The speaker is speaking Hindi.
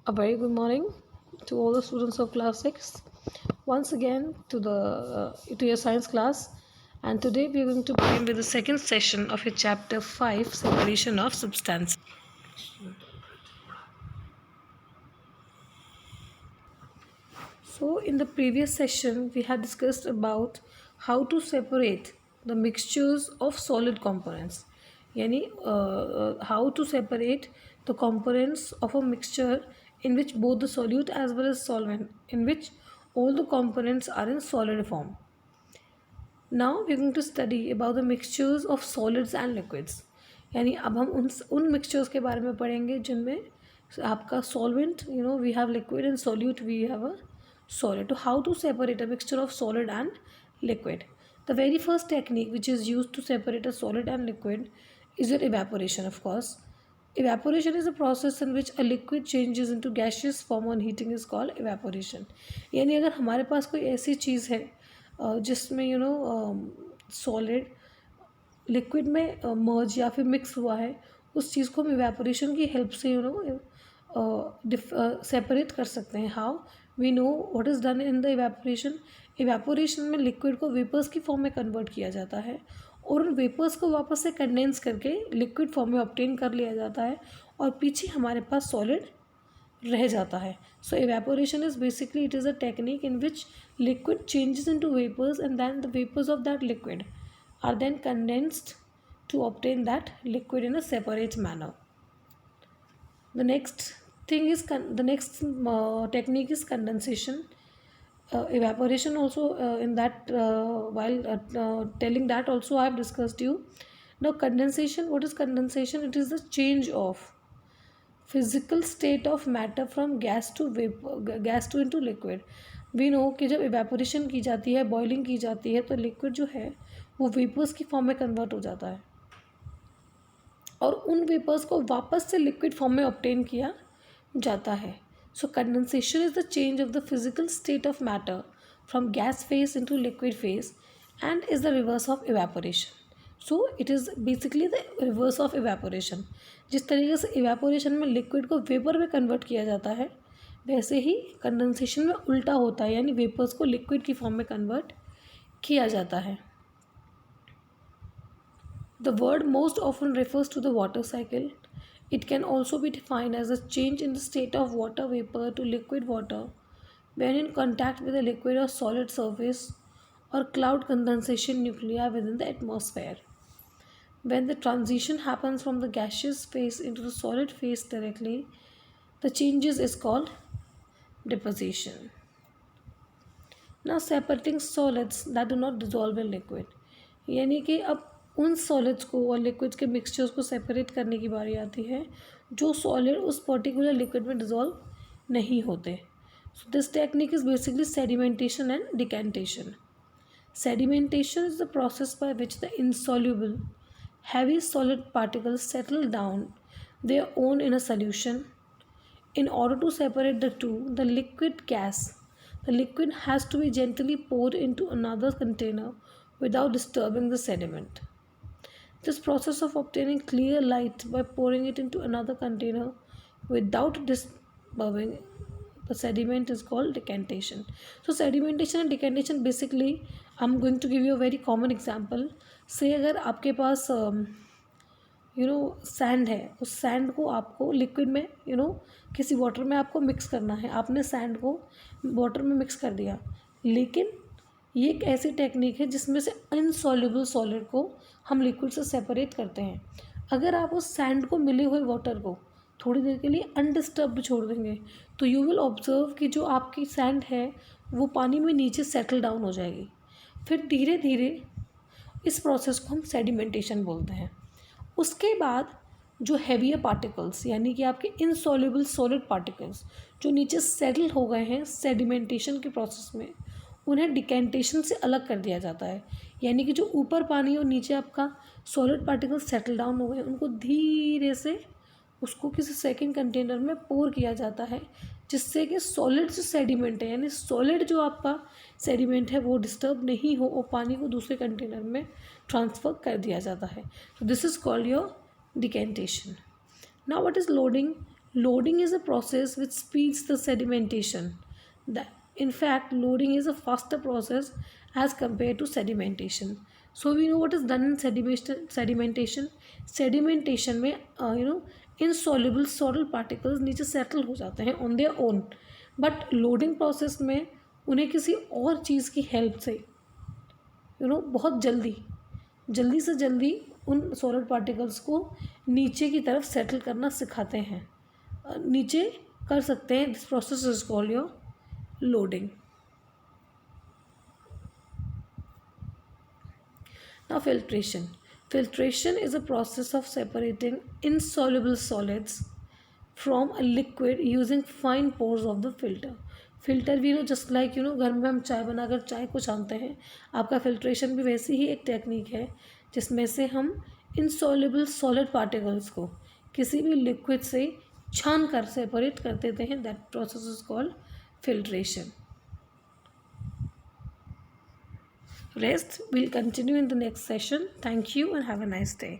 A very good morning to all the students of class 6. Once again to your science class, and today we are going to begin with the second session of your chapter 5, separation of substance. So in the previous session we had discussed about how to separate the mixtures of solid components. Yani how to separate the components of a mixture in which both the solute as well as solvent, in which all the components are in solid form. Now we are going to study about the mixtures of solids and liquids. यानी अब हम उन mixtures के बारे में पढ़ेंगे जिनमें आपका solvent, we have liquid, and solute we have a solid. So how to separate a mixture of solid and liquid? The very first technique which is used to separate a solid and liquid is your evaporation, of course. Evaporation is a process in which a liquid changes into gaseous form on heating is called evaporation. यानी अगर हमारे पास कोई ऐसी चीज़ है जिसमें सॉलिड लिक्विड में मर्ज या फिर मिक्स हुआ है, उस चीज़ को हम इवेपोरेशन की हेल्प से सेपरेट कर सकते हैं. How we know what is done in the evaporation. Evaporation में लिक्विड को वेपर्स की फॉर्म में कन्वर्ट किया जाता है और उन वेपर्स को वापस से कंडेंस करके लिक्विड फॉर्म में ऑब्टेन कर लिया जाता है और पीछे हमारे पास सॉलिड रह जाता है. सो evaporation is basically it is a technique in which liquid changes into vapors and then the vapors of that liquid are then condensed to obtain that liquid in a separate manner. The next technique is condensation. Evaporation also in that while telling that also I have discussed you. Now condensation, what is condensation? It is the change of physical state of matter from gas to into liquid. We know कि जब इवेपोरेशन की जाती है, बॉइलिंग की जाती है, तो लिक्विड जो है वो वेपर्स की फॉर्म में कन्वर्ट हो जाता है और उन वेपर्स को वापस से लिक्विड फॉर्म में ऑब्टेन किया जाता है. So condensation is the change of the physical state of matter from gas phase into liquid phase and is the reverse of evaporation. So it is basically the reverse of evaporation. जिस तरीके से इवेपोरेशन में लिक्विड को वेपर में कन्वर्ट किया जाता है, वैसे ही कंडेंसेशन में उल्टा होता है, यानी वेपर्स को लिक्विड की फॉर्म में कन्वर्ट किया जाता है. The word most often refers to the water cycle. It can also be defined as a change in the state of water vapour to liquid water when in contact with a liquid or solid surface or cloud condensation nuclei within the atmosphere. When the transition happens from the gaseous phase into the solid phase directly, the changes is called deposition. Now separating solids that do not dissolve in liquid. यानी कि अब उन सॉलिड्स को और लिक्विड्स के मिक्सचर्स को सेपरेट करने की बारी आती है जो सॉलिड उस पर्टिकुलर लिक्विड में डिसॉल्व नहीं होते. So this technique is basically sedimentation and decantation. Sedimentation is the process by which the insoluble, heavy solid particles settle down their own in a solution. In order to separate the two, the liquid has to be gently poured into another container without disturbing the sediment. This process of obtaining clear light by pouring it into another container without disturbing the sediment is called decantation. So sedimentation and decantation, basically I'm going to give you a very common example. Say अगर आपके पास सैंड है, उस सैंड को आपको लिक्विड में किसी वाटर में आपको मिक्स करना है. आपने सैंड को वाटर में मिक्स कर दिया, लेकिन ये एक ऐसी टेक्निक है जिसमें से इनसॉल्युबल सॉलिड को हम लिक्विड से सेपरेट करते हैं. अगर आप उस सैंड को मिले हुए वाटर को थोड़ी देर के लिए अनडिस्टर्ब्ड छोड़ देंगे तो यू विल ऑब्जर्व कि जो आपकी सैंड है वो पानी में नीचे सेटल डाउन हो जाएगी. फिर धीरे धीरे इस प्रोसेस को हम सेडिमेंटेशन बोलते हैं. उसके बाद जो हैवियर पार्टिकल्स यानी कि आपके इनसॉल्युबल सॉलिड पार्टिकल्स जो नीचे सेटल हो गए हैं सेडिमेंटेशन के प्रोसेस में, उन्हें डिकेंटेशन से अलग कर दिया जाता है. यानी कि जो ऊपर पानी और नीचे आपका सॉलिड पार्टिकल्स सेटल डाउन हो गए, उनको धीरे से उसको किसी सेकंड कंटेनर में पोर किया जाता है, जिससे कि सॉलिड जो सेडिमेंट है यानी सॉलिड जो आपका सेडिमेंट है वो डिस्टर्ब नहीं हो और पानी को दूसरे कंटेनर में ट्रांसफ़र कर दिया जाता है. तो this is called your decantation. Now what is loading Loading is a process which speeds the sedimentation. In fact, loading is a faster process as compared to sedimentation. So we know what is done in sedimentation. Sedimentation में insoluble soil particles नीचे settle हो जाते हैं on their own. But loading process में उन्हें किसी और चीज़ की help से बहुत जल्दी से जल्दी उन सॉलिड पार्टिकल्स को नीचे की तरफ सेटल करना सिखाते हैं, नीचे कर सकते हैं. This process is called your loading. Now filtration is a process of separating insoluble solids from a liquid using fine pores of the filter भी जस्ट लाइक घर में हम चाय बनाकर चाय को छानते हैं. आपका फिल्ट्रेशन भी वैसी ही एक टेक्निक है जिसमें से हम इनसॉल्युबल सॉलिड पार्टिकल्स को किसी भी लिक्विड से छान कर सेपरेट कर देते हैं. That process is called filtration. Rest. We'll continue in the next session. Thank you and have a nice day.